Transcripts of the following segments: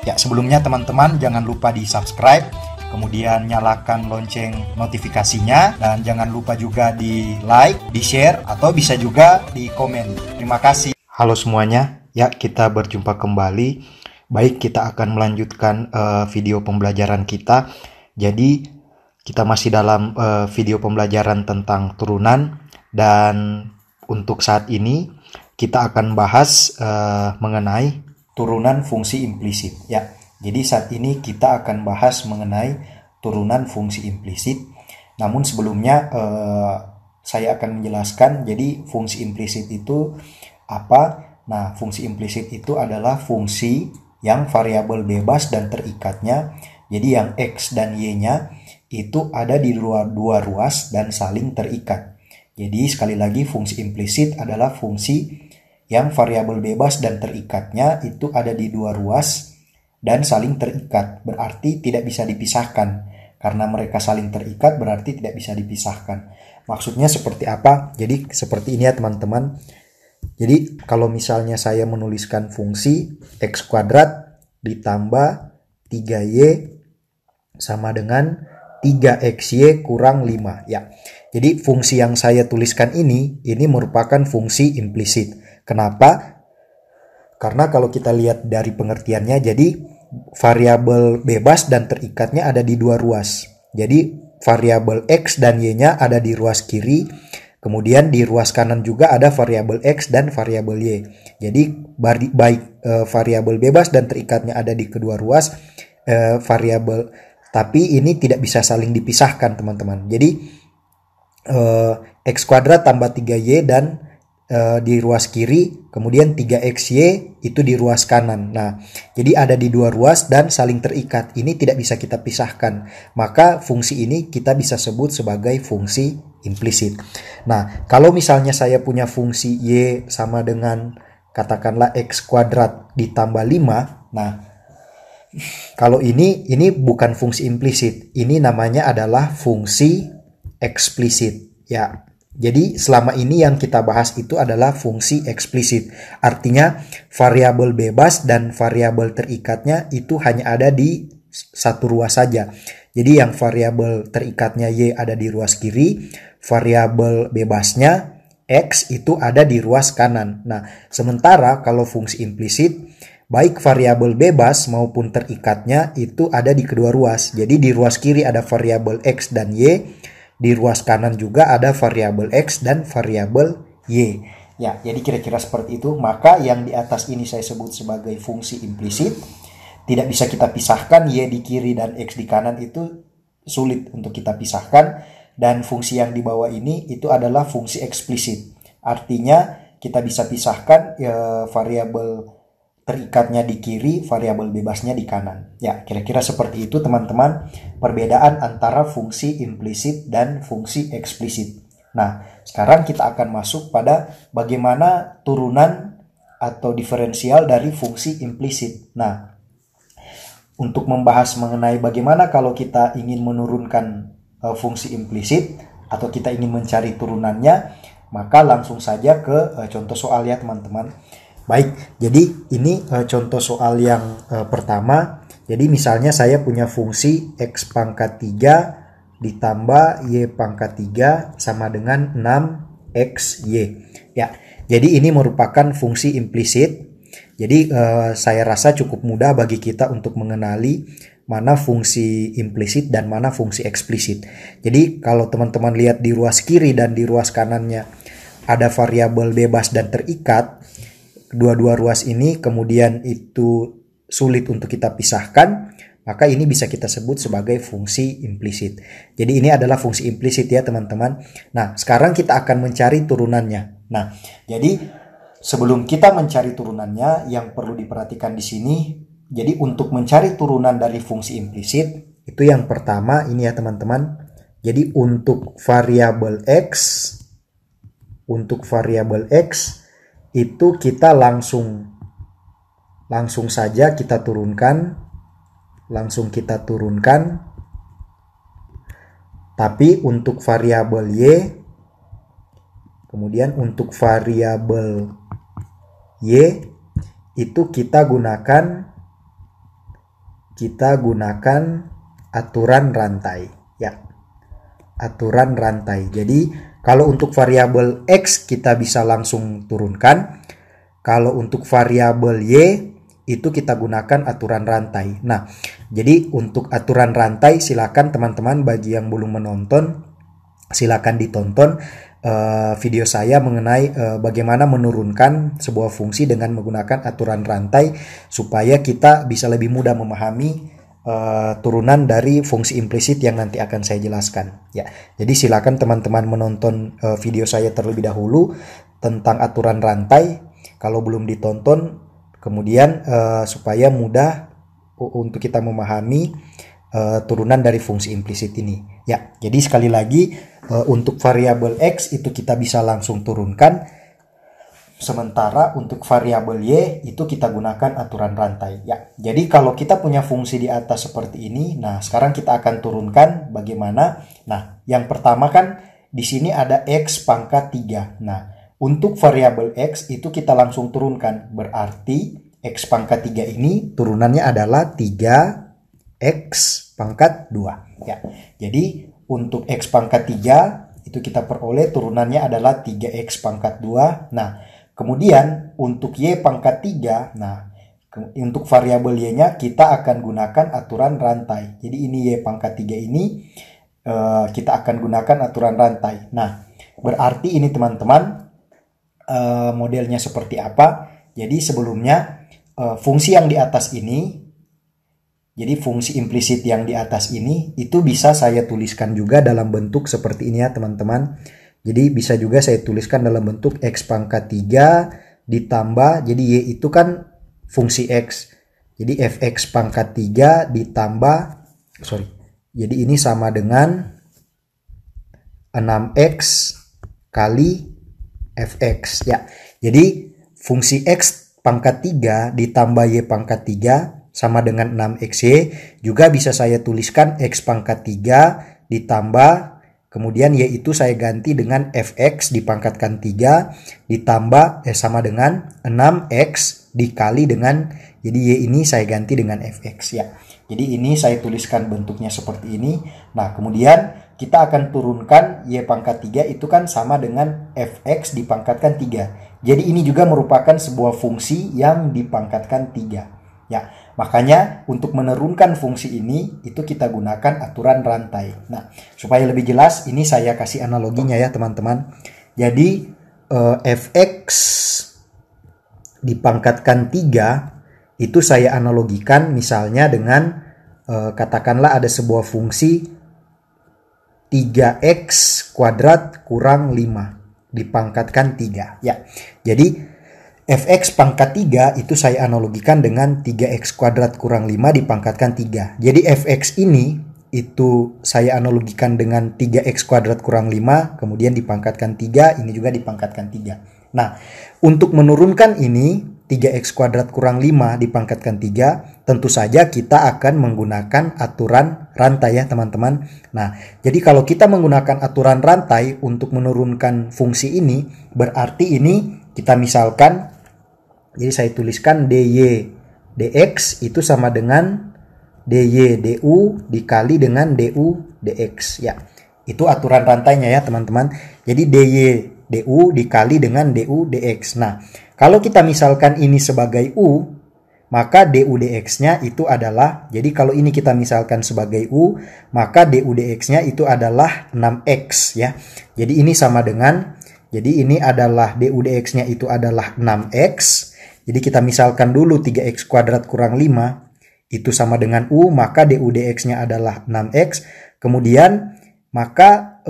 Ya, sebelumnya teman-teman jangan lupa di subscribe, kemudian nyalakan lonceng notifikasinya, dan jangan lupa juga di like, di share, atau bisa juga di komen. Terima kasih. Halo semuanya, ya kita berjumpa kembali. Baik, kita akan melanjutkan video pembelajaran kita. Jadi kita masih dalam video pembelajaran tentang turunan, dan untuk saat ini kita akan bahas mengenai turunan fungsi implisit. Ya, jadi saat ini kita akan bahas mengenai turunan fungsi implisit. Namun sebelumnya saya akan menjelaskan. Jadi fungsi implisit itu apa? Nah, fungsi implisit itu adalah fungsi yang variabel bebas dan terikatnya. Jadi yang x dan y-nya itu ada di dua ruas dan saling terikat. Jadi sekali lagi, fungsi implisit adalah fungsi yang variabel bebas dan terikatnya itu ada di dua ruas dan saling terikat. Berarti tidak bisa dipisahkan. Karena mereka saling terikat berarti tidak bisa dipisahkan. Maksudnya seperti apa? Jadi seperti ini ya teman-teman. Jadi kalau misalnya saya menuliskan fungsi x kuadrat ditambah 3y sama dengan 3xy kurang 5 ya. Jadi fungsi yang saya tuliskan ini merupakan fungsi implisit. Kenapa? Karena kalau kita lihat dari pengertiannya, jadi variabel bebas dan terikatnya ada di dua ruas. Jadi variabel x dan y-nya ada di ruas kiri, kemudian di ruas kanan juga ada variabel x dan variabel y. Jadi baik variabel bebas dan terikatnya ada di kedua ruas variabel, tapi ini tidak bisa saling dipisahkan teman-teman. Jadi x kuadrat tambah 3y dan di ruas kiri, kemudian 3xy itu di ruas kanan. Nah, jadi ada di dua ruas dan saling terikat. Ini tidak bisa kita pisahkan. Maka fungsi ini kita bisa sebut sebagai fungsi implisit. Nah, kalau misalnya saya punya fungsi y sama dengan katakanlah x kuadrat ditambah 5. Nah, kalau ini bukan fungsi implisit. Ini namanya adalah fungsi eksplisit. Ya. Jadi selama ini yang kita bahas itu adalah fungsi eksplisit. Artinya variabel bebas dan variabel terikatnya itu hanya ada di satu ruas saja. Jadi yang variabel terikatnya y ada di ruas kiri, variabel bebasnya x itu ada di ruas kanan. Nah, sementara kalau fungsi implisit, baik variabel bebas maupun terikatnya itu ada di kedua ruas. Jadi di ruas kiri ada variabel x dan y, di ruas kanan juga ada variabel x dan variabel y. Ya, jadi kira-kira seperti itu. Maka yang di atas ini saya sebut sebagai fungsi implisit. Tidak bisa kita pisahkan, y di kiri dan x di kanan itu sulit untuk kita pisahkan. Dan fungsi yang di bawah ini itu adalah fungsi eksplisit. Artinya kita bisa pisahkan variabel terikatnya di kiri, variabel bebasnya di kanan. Ya, kira-kira seperti itu teman-teman, perbedaan antara fungsi implisit dan fungsi eksplisit. Nah, sekarang kita akan masuk pada bagaimana turunan atau diferensial dari fungsi implisit. Nah, untuk membahas mengenai bagaimana kalau kita ingin menurunkan fungsi implisit atau kita ingin mencari turunannya, maka langsung saja ke contoh soal ya teman-teman. Baik, jadi ini contoh soal yang pertama. Jadi misalnya saya punya fungsi x pangkat 3 ditambah y pangkat 3 sama dengan 6xy. Ya, jadi ini merupakan fungsi implisit. Jadi saya rasa cukup mudah bagi kita untuk mengenali mana fungsi implisit dan mana fungsi eksplisit. Jadi kalau teman-teman lihat di ruas kiri dan di ruas kanannya ada variabel bebas dan terikat, dua-dua ruas ini kemudian itu sulit untuk kita pisahkan, maka ini bisa kita sebut sebagai fungsi implisit. Jadi ini adalah fungsi implisit ya teman-teman. Nah, sekarang kita akan mencari turunannya. Nah, jadi sebelum kita mencari turunannya, yang perlu diperhatikan di sini, jadi untuk mencari turunan dari fungsi implisit, itu yang pertama ini ya teman-teman. Jadi untuk variabel x itu kita langsung saja kita turunkan, tapi untuk variabel y, kemudian untuk variabel y itu kita gunakan kita gunakan aturan rantai ya. Aturan rantai. Jadi kalau untuk variabel X kita bisa langsung turunkan. Kalau untuk variabel Y itu kita gunakan aturan rantai. Nah, jadi untuk aturan rantai silakan teman-teman bagi yang belum menonton silakan ditonton video saya mengenai bagaimana menurunkan sebuah fungsi dengan menggunakan aturan rantai supaya kita bisa lebih mudah memahami turunan dari fungsi implisit yang nanti akan saya jelaskan ya. Jadi silakan teman-teman menonton video saya terlebih dahulu tentang aturan rantai kalau belum ditonton, kemudian supaya mudah untuk kita memahami turunan dari fungsi implisit ini ya. Jadi sekali lagi untuk variabel X itu kita bisa langsung turunkan, sementara untuk variabel Y itu kita gunakan aturan rantai ya. Jadi kalau kita punya fungsi di atas seperti ini, nah sekarang kita akan turunkan bagaimana. Nah, yang pertama kan di sini ada X pangkat 3. Nah, untuk variabel X itu kita langsung turunkan, berarti X pangkat 3 ini turunannya adalah 3X pangkat 2 ya. Jadi untuk X pangkat 3 itu kita peroleh turunannya adalah 3X pangkat 2. Nah, kemudian untuk Y pangkat 3, nah untuk variabel Y-nya kita akan gunakan aturan rantai. Jadi ini Y pangkat 3 ini kita akan gunakan aturan rantai. Nah, berarti ini teman-teman modelnya seperti apa? Jadi sebelumnya fungsi yang di atas ini, jadi fungsi implisit yang di atas ini itu bisa saya tuliskan juga dalam bentuk seperti ini ya teman-teman. Jadi bisa juga saya tuliskan dalam bentuk X pangkat 3 ditambah, jadi Y itu kan fungsi X. Jadi Fx pangkat 3 ditambah, jadi ini sama dengan 6X kali Fx ya. Jadi fungsi X pangkat 3 ditambah Y pangkat 3 sama dengan 6XY, juga bisa saya tuliskan X pangkat 3 ditambah, kemudian Y itu saya ganti dengan Fx dipangkatkan 3 ditambah sama dengan 6X dikali dengan, jadi Y ini saya ganti dengan Fx ya. Jadi ini saya tuliskan bentuknya seperti ini. Nah, kemudian kita akan turunkan Y pangkat 3 itu kan sama dengan Fx dipangkatkan 3. Jadi ini juga merupakan sebuah fungsi yang dipangkatkan 3 ya. Makanya untuk menurunkan fungsi ini itu kita gunakan aturan rantai. Nah, supaya lebih jelas ini saya kasih analoginya ya teman-teman. Jadi Fx dipangkatkan 3 itu saya analogikan misalnya dengan katakanlah ada sebuah fungsi 3x kuadrat kurang 5 dipangkatkan 3 ya. Jadi Fx pangkat 3 itu saya analogikan dengan 3x kuadrat kurang 5 dipangkatkan 3. Jadi Fx ini itu saya analogikan dengan 3x kuadrat kurang 5 kemudian dipangkatkan 3, ini juga dipangkatkan 3. Nah, untuk menurunkan ini 3x kuadrat kurang 5 dipangkatkan 3, tentu saja kita akan menggunakan aturan rantai ya teman-teman. Nah, jadi kalau kita menggunakan aturan rantai untuk menurunkan fungsi ini, berarti ini kita misalkan, jadi saya tuliskan dy dx itu sama dengan dy du dikali dengan du dx ya. Itu aturan rantainya ya teman-teman. Jadi dy du dikali dengan du dx. Nah, kalau kita misalkan ini sebagai u, maka du dx-nya itu adalah, jadi kalau ini kita misalkan sebagai u, maka du dx-nya itu adalah 6x ya. Jadi ini sama dengan, jadi ini adalah du dx-nya itu adalah 6x. Jadi kita misalkan dulu 3x kuadrat kurang 5 itu sama dengan u, maka du dx-nya adalah 6x. Kemudian maka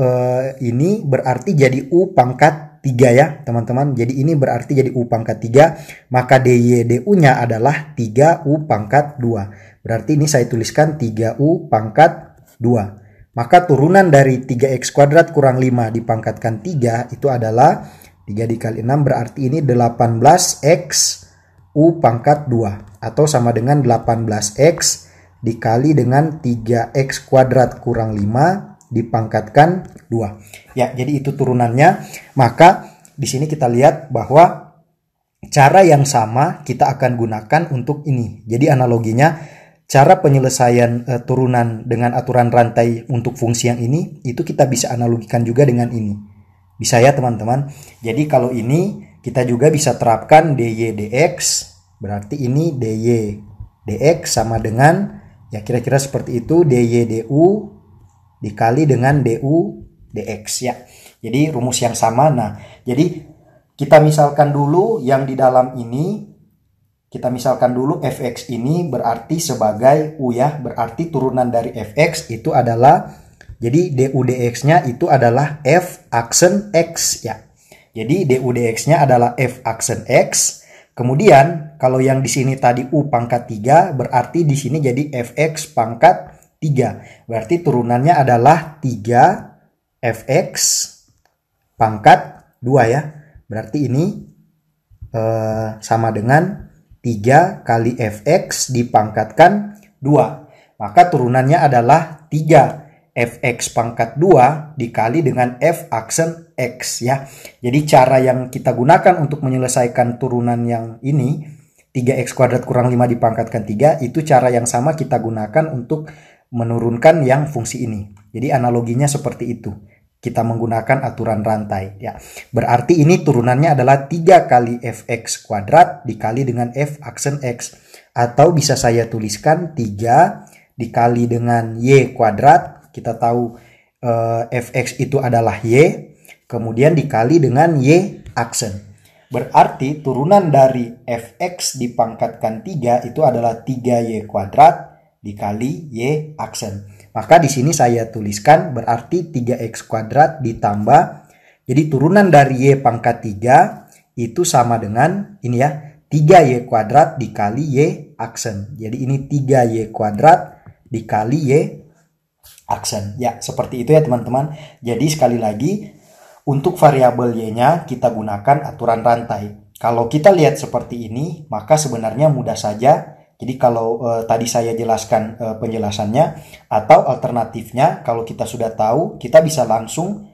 ini berarti jadi u pangkat 3 ya teman-teman. Jadi ini berarti jadi u pangkat 3, maka dy du-nya adalah 3u pangkat 2. Berarti ini saya tuliskan 3u pangkat 2. Maka turunan dari 3x kuadrat kurang 5 dipangkatkan 3 itu adalah 3 dikali 6, berarti ini 18x u pangkat 2. Atau sama dengan 18x dikali dengan 3x kuadrat kurang 5 dipangkatkan 2. Ya, jadi itu turunannya. Maka di sini kita lihat bahwa cara yang sama kita akan gunakan untuk ini. Jadi analoginya, cara penyelesaian turunan dengan aturan rantai untuk fungsi yang ini, itu kita bisa analogikan juga dengan ini. Bisa ya teman-teman. Jadi kalau ini kita juga bisa terapkan dy dx, berarti ini dy dx sama dengan ya kira-kira seperti itu, dy du dikali dengan du dx ya. Jadi rumus yang sama. Nah, jadi kita misalkan dulu yang di dalam ini, kita misalkan dulu fx ini berarti sebagai u ya, berarti turunan dari fx itu adalah, jadi du dx-nya itu adalah f aksen x ya. Jadi du dx-nya adalah f aksen x. Kemudian kalau yang di sini tadi u pangkat 3, berarti di sini jadi fx pangkat 3. Berarti turunannya adalah 3 fx pangkat 2 ya. Berarti ini sama dengan 3 kali fx dipangkatkan 2. Maka turunannya adalah 3 fx pangkat 2 dikali dengan f aksen x ya. Jadi cara yang kita gunakan untuk menyelesaikan turunan yang ini, 3x kuadrat kurang 5 dipangkatkan 3, itu cara yang sama kita gunakan untuk menurunkan yang fungsi ini. Jadi analoginya seperti itu. Kita menggunakan aturan rantai ya. Berarti ini turunannya adalah 3 kali fx kuadrat dikali dengan f aksen x. Atau bisa saya tuliskan 3 dikali dengan y kuadrat. Kita tahu fx itu adalah y, kemudian dikali dengan y aksen. Berarti turunan dari fx dipangkatkan 3 itu adalah 3y kuadrat dikali y aksen. Maka di sini saya tuliskan berarti 3x kuadrat ditambah, jadi turunan dari y pangkat 3 itu sama dengan ini ya, 3y kuadrat dikali y aksen. Jadi ini 3y kuadrat dikali y aksen. Ya, seperti itu ya teman-teman. Jadi sekali lagi, untuk variabel y-nya kita gunakan aturan rantai. Kalau kita lihat seperti ini, maka sebenarnya mudah saja. Jadi kalau tadi saya jelaskan penjelasannya, atau alternatifnya kalau kita sudah tahu, kita bisa langsung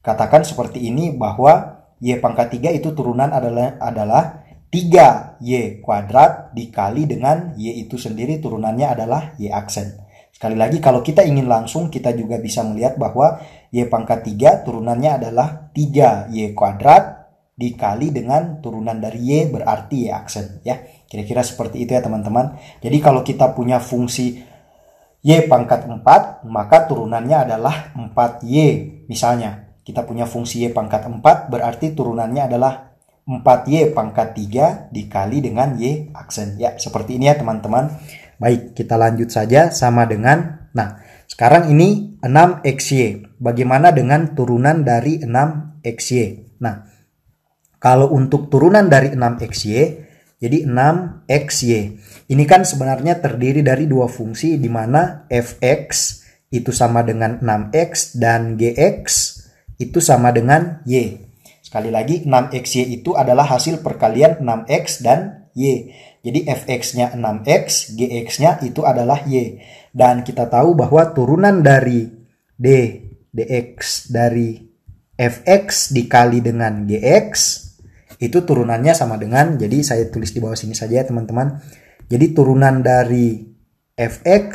katakan seperti ini, bahwa y pangkat 3 itu turunan adalah 3y kuadrat dikali dengan y itu sendiri, turunannya adalah y aksen. Sekali lagi, kalau kita ingin langsung, kita juga bisa melihat bahwa y pangkat 3 turunannya adalah 3y kuadrat dikali dengan turunan dari y berarti y aksen ya. Kira-kira seperti itu ya teman-teman. Jadi kalau kita punya fungsi y pangkat 4, maka turunannya adalah 4y. Misalnya kita punya fungsi y pangkat 4, berarti turunannya adalah 4y pangkat 3 dikali dengan y aksen ya. Seperti ini ya teman-teman. Baik, kita lanjut saja sama dengan, nah sekarang ini 6xy. Bagaimana dengan turunan dari 6xy? Nah, kalau untuk turunan dari 6xy, jadi 6xy. Ini kan sebenarnya terdiri dari dua fungsi, di mana fx itu sama dengan 6x dan gx itu sama dengan y. Sekali lagi, 6xy itu adalah hasil perkalian 6x dan y. Jadi fx-nya 6x, gx-nya itu adalah y. Dan kita tahu bahwa turunan dari dx dari fx dikali dengan gx itu turunannya sama dengan, jadi saya tulis di bawah sini saja teman-teman. Jadi turunan dari fx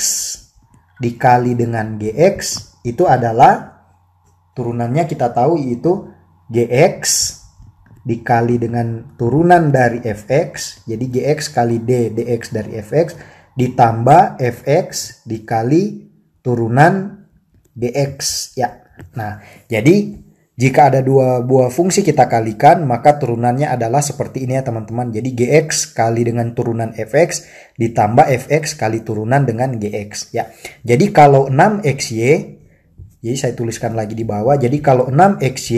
dikali dengan gx itu adalah, turunannya kita tahu itu gx dikali dengan turunan dari fx, jadi gx kali dx dari fx ditambah fx dikali turunan gx ya. Nah, jadi jika ada dua buah fungsi kita kalikan, maka turunannya adalah seperti ini ya teman-teman. Jadi gx kali dengan turunan fx ditambah fx kali turunan dengan gx ya. Jadi kalau 6xy, jadi saya tuliskan lagi di bawah, jadi kalau 6xy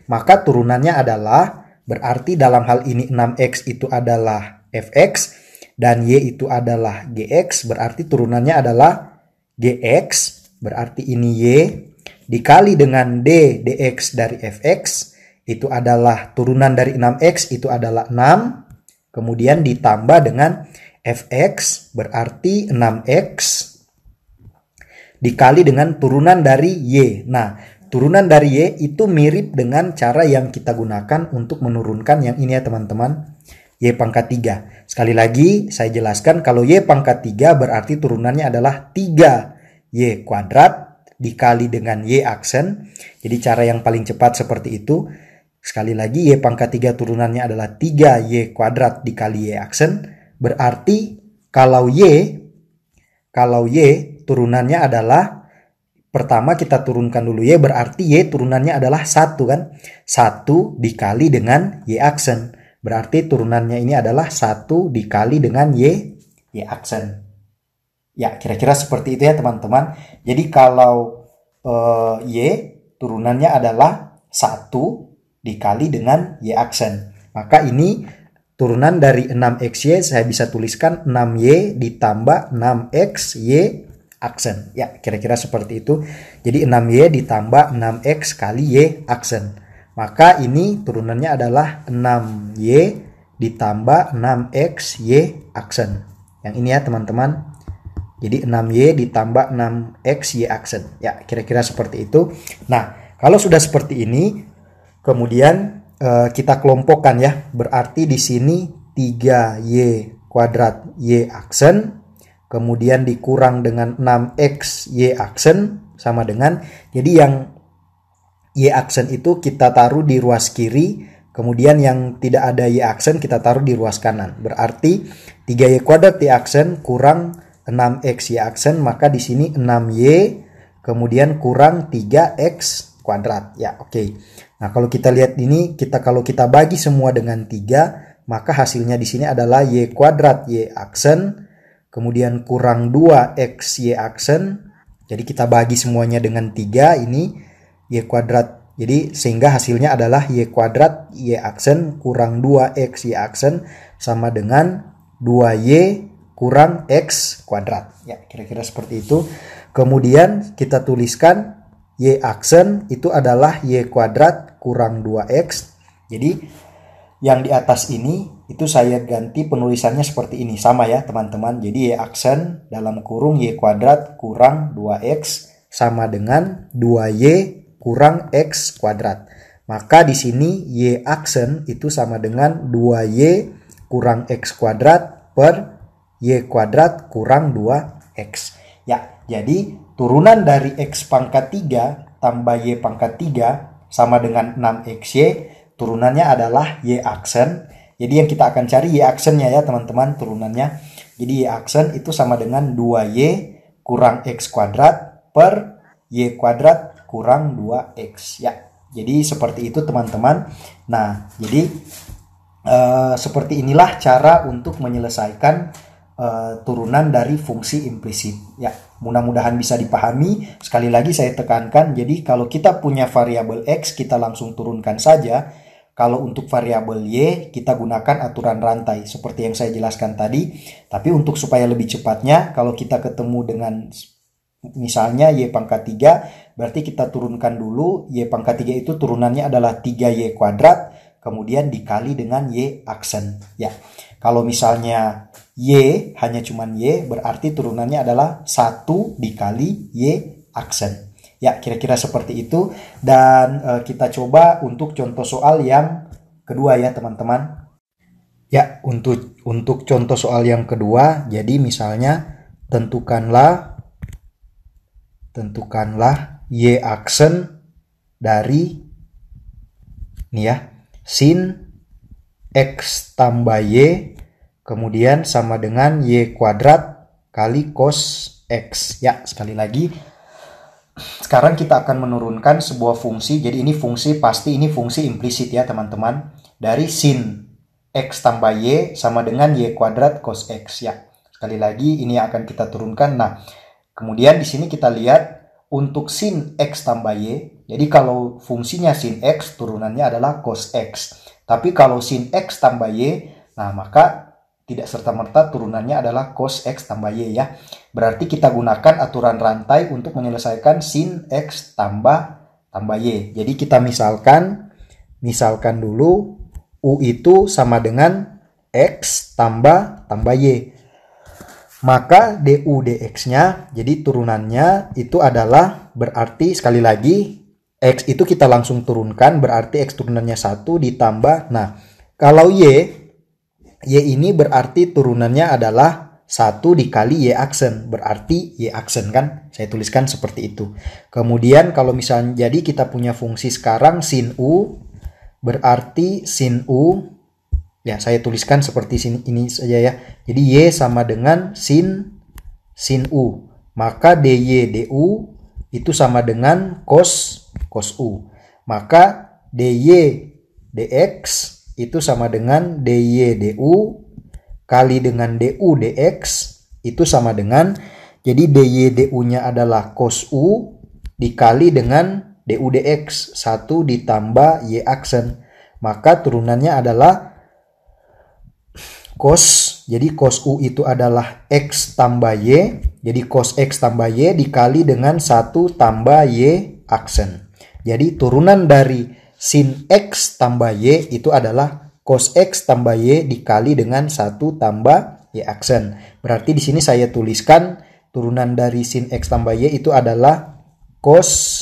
maka turunannya adalah, berarti dalam hal ini 6x itu adalah fx dan y itu adalah gx, berarti turunannya adalah gx, berarti ini y dikali dengan dx dari fx, itu adalah turunan dari 6x itu adalah 6, kemudian ditambah dengan fx, berarti 6x dikali dengan turunan dari y. Nah, turunan dari y itu mirip dengan cara yang kita gunakan untuk menurunkan yang ini ya teman-teman, Y pangkat 3. Sekali lagi saya jelaskan, kalau Y pangkat 3 berarti turunannya adalah 3Y kuadrat dikali dengan Y aksen. Jadi cara yang paling cepat seperti itu. Sekali lagi, Y pangkat 3 turunannya adalah 3Y kuadrat dikali Y aksen. Berarti kalau Y turunannya adalah, pertama kita turunkan dulu Y, berarti Y turunannya adalah 1 kan. 1 dikali dengan Y aksen. Berarti turunannya ini adalah 1 dikali dengan Y aksen. Ya, kira-kira seperti itu ya teman-teman. Jadi kalau Y turunannya adalah 1 dikali dengan Y aksen. Maka ini turunan dari 6XY saya bisa tuliskan 6Y ditambah 6XY aksen. Ya, kira-kira seperti itu. Jadi 6Y ditambah 6X kali Y aksen. Maka ini turunannya adalah 6Y ditambah 6XY aksen. Yang ini ya teman-teman. Jadi 6Y ditambah 6XY aksen. Ya, kira-kira seperti itu. Nah, kalau sudah seperti ini, kemudian kita kelompokkan ya. Berarti di sini 3Y kuadrat Y aksen. Kemudian dikurang dengan 6XY aksen. Sama dengan, jadi yang Y aksen itu kita taruh di ruas kiri, kemudian yang tidak ada Y aksen kita taruh di ruas kanan. Berarti 3Y kuadrat Y aksen kurang 6X Y aksen, maka di sini 6Y kemudian kurang 3X kuadrat. Ya, oke. Nah, kalau kita lihat ini, kalau kita bagi semua dengan 3, maka hasilnya di sini adalah Y kuadrat Y aksen, kemudian kurang 2X Y aksen. Jadi kita bagi semuanya dengan 3, ini Y kuadrat. Jadi sehingga hasilnya adalah Y kuadrat Y aksen kurang 2X Y aksen sama dengan 2Y kurang X kuadrat. Ya, kira-kira seperti itu. Kemudian kita tuliskan Y aksen itu adalah Y kuadrat kurang 2X. Jadi yang di atas ini itu saya ganti penulisannya seperti ini. Sama ya teman-teman. Jadi Y aksen dalam kurung Y kuadrat kurang 2X sama dengan 2Y kurang X kuadrat. Maka di sini Y aksen itu sama dengan 2Y kurang X kuadrat per Y kuadrat kurang 2X. Ya, jadi turunan dari X pangkat 3 tambah Y pangkat 3 sama dengan 6XY. Turunannya adalah Y aksen. Jadi yang kita akan cari Y aksennya ya teman-teman, turunannya. Jadi Y aksen itu sama dengan 2Y kurang X kuadrat per Y kuadrat kurang 2X. Ya, jadi seperti itu teman-teman. Nah, jadi seperti inilah cara untuk menyelesaikan turunan dari fungsi implisit. Ya, mudah-mudahan bisa dipahami. Sekali lagi saya tekankan, jadi kalau kita punya variabel X, kita langsung turunkan saja. Kalau untuk variabel Y, kita gunakan aturan rantai seperti yang saya jelaskan tadi. Tapi untuk supaya lebih cepatnya, kalau kita ketemu dengan misalnya Y pangkat 3, berarti kita turunkan dulu Y pangkat 3 itu turunannya adalah 3Y kuadrat, kemudian dikali dengan Y aksen. Ya, kalau misalnya Y hanya cuman Y, berarti turunannya adalah 1 dikali Y aksen. Ya, kira-kira seperti itu. Dan kita coba untuk contoh soal yang kedua ya teman-teman. Ya, untuk contoh soal yang kedua, jadi misalnya tentukanlah Y aksen dari nih ya, sin X tambah Y kemudian sama dengan Y kuadrat kali cos X. Ya, sekali lagi. Sekarang kita akan menurunkan sebuah fungsi. Jadi ini fungsi, pasti ini fungsi implisit ya teman-teman. Dari sin X tambah Y sama dengan Y kuadrat cos X. Ya, sekali lagi ini akan kita turunkan. Nah, kemudian di sini kita lihat untuk sin X tambah Y. Jadi kalau fungsinya sin X, turunannya adalah cos X. Tapi kalau sin X tambah Y, nah maka tidak serta-merta turunannya adalah cos X tambah Y ya. Berarti kita gunakan aturan rantai untuk menyelesaikan sin X tambah Y. Jadi kita misalkan dulu U itu sama dengan X tambah Y. Maka du dx-nya, jadi turunannya itu adalah, berarti sekali lagi X itu kita langsung turunkan, berarti X turunannya 1 ditambah, nah kalau Y Y ini berarti turunannya adalah 1 dikali Y aksen. Berarti Y aksen kan? Saya tuliskan seperti itu. Kemudian kalau misalnya jadi kita punya fungsi sekarang sin U. Berarti sin U. Ya saya tuliskan seperti ini saja ya. Jadi Y sama dengan sin U. Maka dy du itu sama dengan cos U. Maka dy dx itu sama dengan dy du kali dengan du dx itu sama dengan, jadi dy du-nya adalah cos u dikali dengan du dx, 1 ditambah y aksen. Maka turunannya adalah cos, jadi cos u itu adalah x tambah y, jadi cos x tambah y dikali dengan 1 tambah y aksen. Jadi turunan dari sin x tambah y itu adalah cos x tambah y dikali dengan 1 tambah y aksen. Berarti di sini saya tuliskan turunan dari sin x tambah y itu adalah cos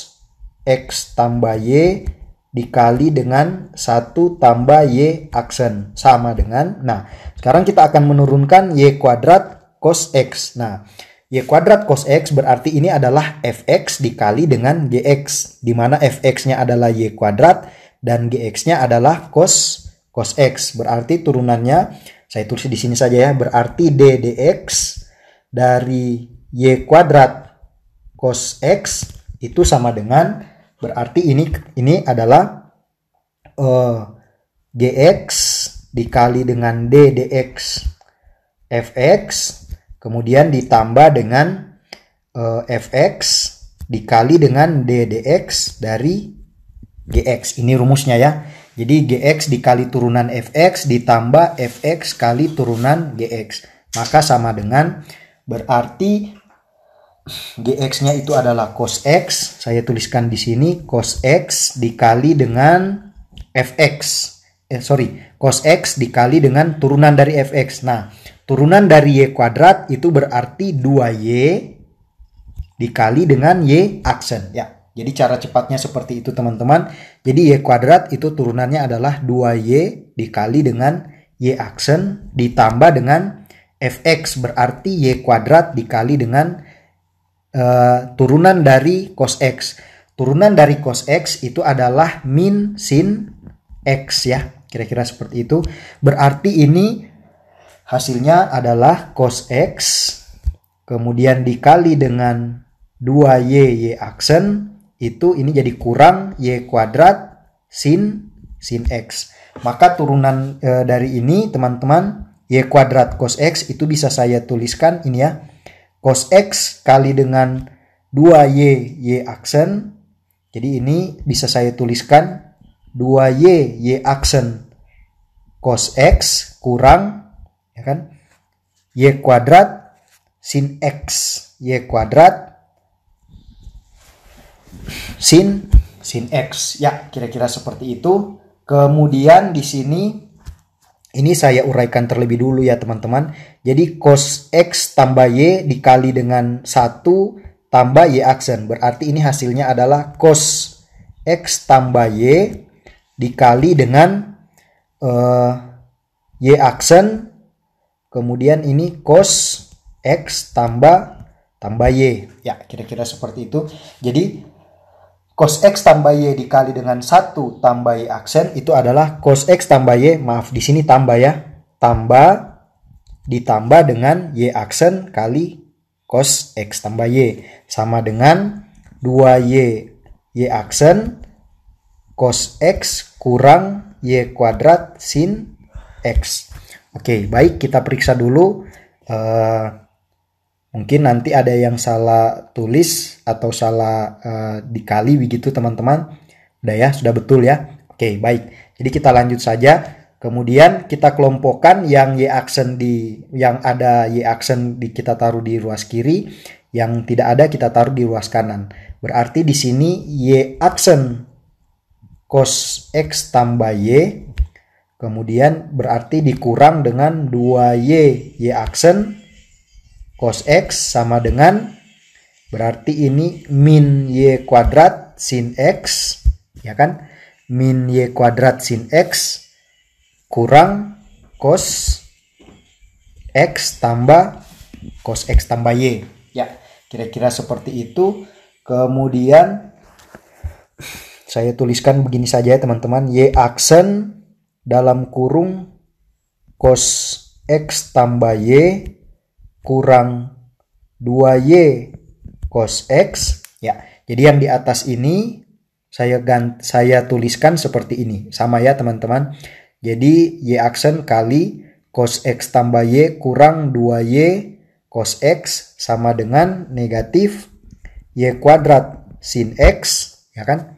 x tambah y dikali dengan 1 tambah y aksen. Sama dengan, nah sekarang kita akan menurunkan y kuadrat cos x. Nah y kuadrat cos x berarti ini adalah fx dikali dengan gx, di mana fx-nya adalah y kuadrat dan gx-nya adalah cos x. Berarti turunannya saya tulis di sini saja ya, berarti d dx dari y kuadrat cos x itu sama dengan, berarti ini adalah gx dikali dengan d dx fx, kemudian ditambah dengan fx dikali dengan d dx dari gx. Ini rumusnya ya. Jadi gx dikali turunan fx ditambah fx kali turunan gx. Maka sama dengan, berarti gx-nya itu adalah cos x. Saya tuliskan di sini cos x dikali dengan fx. Cos x dikali dengan turunan dari fx. Nah, turunan dari y kuadrat itu berarti 2y dikali dengan y aksen ya. Jadi cara cepatnya seperti itu teman-teman. Jadi y kuadrat itu turunannya adalah 2y dikali dengan y aksen ditambah dengan fx, berarti y kuadrat dikali dengan turunan dari cos x. Turunan dari cos x itu adalah min sin x ya. Kira-kira seperti itu. Berarti ini hasilnya adalah cos x kemudian dikali dengan 2y y aksen, itu ini jadi kurang y kuadrat sin x. Maka turunan dari ini teman-teman, y kuadrat cos x itu bisa saya tuliskan ini ya, cos x kali dengan 2y y aksen. Jadi ini bisa saya tuliskan 2y y aksen cos x kurang ya kan y kuadrat sin x, y kuadrat sin x ya, kira-kira seperti itu. Kemudian di sini ini saya uraikan terlebih dulu ya teman-teman. Jadi cos x tambah y dikali dengan 1 tambah y aksen, berarti ini hasilnya adalah cos x tambah y dikali dengan y aksen, kemudian ini cos x tambah y ya, kira-kira seperti itu. Jadi cos x tambah y dikali dengan 1 tambah y aksen itu adalah cos x tambah y, maaf di sini tambah ya, tambah ditambah dengan y aksen kali cos x tambah y sama dengan 2y y aksen cos x kurang y kuadrat sin x. Oke, baik, kita periksa dulu. Mungkin nanti ada yang salah tulis atau salah dikali begitu teman-teman. Udah ya, sudah betul ya. Oke, baik. Jadi kita lanjut saja. Kemudian kita kelompokkan yang y aksen yang ada y aksen kita taruh di ruas kiri, yang tidak ada kita taruh di ruas kanan. Berarti di sini y aksen cos x tambah y, kemudian berarti dikurang dengan 2y y aksen cos x sama dengan, berarti ini min y kuadrat sin x ya kan, min y kuadrat sin x kurang cos X tambah cos X tambah Y. Ya, kira-kira seperti itu. Kemudian saya tuliskan begini saja ya teman-teman. Y aksen dalam kurung cos X tambah Y kurang 2Y cos X. Ya, jadi yang di atas ini saya tuliskan seperti ini. Sama ya teman-teman. Jadi Y aksen kali cos X tambah Y kurang 2Y cos X sama dengan negatif Y kuadrat sin X, ya kan,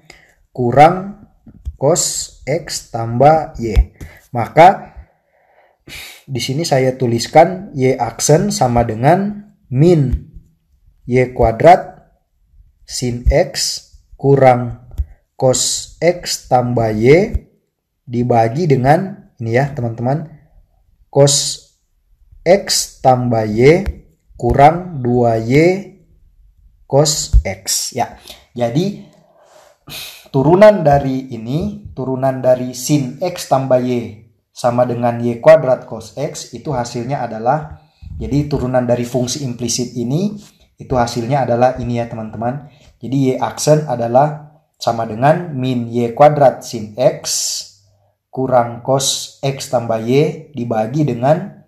kurang cos X tambah Y. Maka di sini saya tuliskan Y aksen sama dengan min Y kuadrat sin X kurang cos X tambah Y dibagi dengan ini ya teman-teman, cos X tambah Y kurang 2Y cos X. Ya, jadi turunan dari sin X tambah Y sama dengan Y kuadrat cos X, itu hasilnya adalah, jadi turunan dari fungsi implisit ini, itu hasilnya adalah ini ya teman-teman. Jadi Y aksen adalah sama dengan min Y kuadrat sin X kurang cos X tambah Y dibagi dengan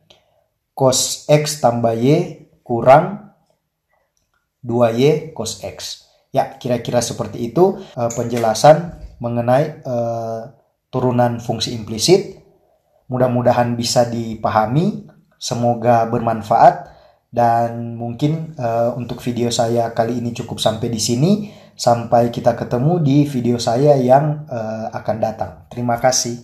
cos X tambah Y kurang 2Y cos X. Ya, kira-kira seperti itu penjelasan mengenai turunan fungsi implisit. Mudah-mudahan bisa dipahami, semoga bermanfaat, dan mungkin untuk video saya kali ini cukup sampai di sini. Sampai kita ketemu di video saya yang akan datang. Terima kasih.